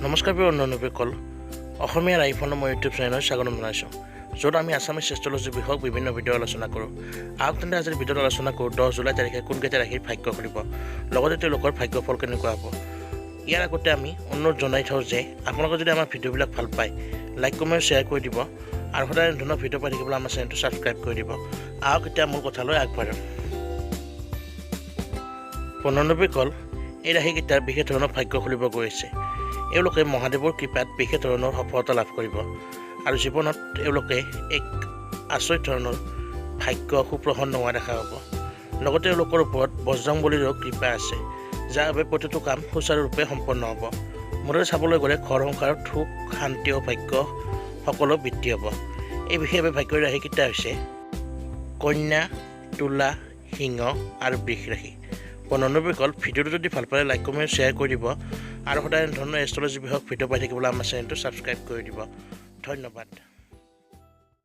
নমস্কাৰ প্ৰিয় অনুনবীসকল অসমীয়া ৰাইফলৰ মই ইউটিউব চেনেলত স্বাগতম জনাইছোঁ য'ত আমি আছামিজ এষ্ট্ৰলজি বিষয়ক বিভিন্ন ভিডিঅ' আলোচনা কৰোঁ আহক তেন্তে আজিৰ ভিডিঅ'ত আলোচনা কৰোঁ 10 জুলাই তাৰিখে কোনকেইটা ৰাশিৰ ভাগ্য খুলিব লগতে তেওঁলোকৰ ভাগ্যফল কেনেকুৱা হ'ব। ইয়াৰ আগতে আমি অনুৰোধ জনাই থওঁ যে আপোনালোকে যদি আমাৰ ভিডিঅ'বিলাক ভাল পায় লাইক কমেণ্ট শ্বেয়াৰ কৰি দিব আৰু সদায় ধৰণৰ ভিডিঅ' পাই থাকিবলৈ আমাৰ চেনেলটো ছাবস্ক্ৰাইব কৰি দিব। আহক এতিয়া মূল কথালৈ আগবাঢ়োঁ। অনুনবীসকল এই ৰাশিকেইটাৰ বিশেষ ধৰণৰ ভাগ্য খুলিব গৈ আছে। এওঁলোকে মহাদেৱৰ কৃপাত বিশেষ ধৰণৰ সফলতা লাভ কৰিব আৰু জীৱনত এওঁলোকে এক আচৰিত ধৰণৰ ভাগ্য সুপ্ৰসন্ন হোৱা দেখা হ'ব। লগতে এওঁলোকৰ ওপৰত বজৰংবলীৰো কৃপা আছে, যাৰ বাবে প্ৰতিটো কাম সুচাৰুৰূপে সম্পন্ন হ'ব। মুঠতে চাবলৈ গ'লে ঘৰ সংসাৰত সুখ শান্তি আৰু ভাগ্য সকলো বৃদ্ধি হ'ব। এই বিশেষভাৱে ভাগ্যৰ ৰাশিকেইটা হৈছে কন্যা, তুলা, সিংহ আৰু বৃষ ৰাশি। অনুনবীসকল ভিডিঅ'টো যদি ভাল পালে লাইক কমেণ্ট শ্বেয়াৰ কৰি দিব আৰু সদায় ধৰণৰ এষ্ট্ৰলজি বিষয়ক ভিডিঅ' পাই থাকিবলৈ আমাৰ চেনেলটো ছাবস্ক্ৰাইব কৰি দিব। ধন্যবাদ।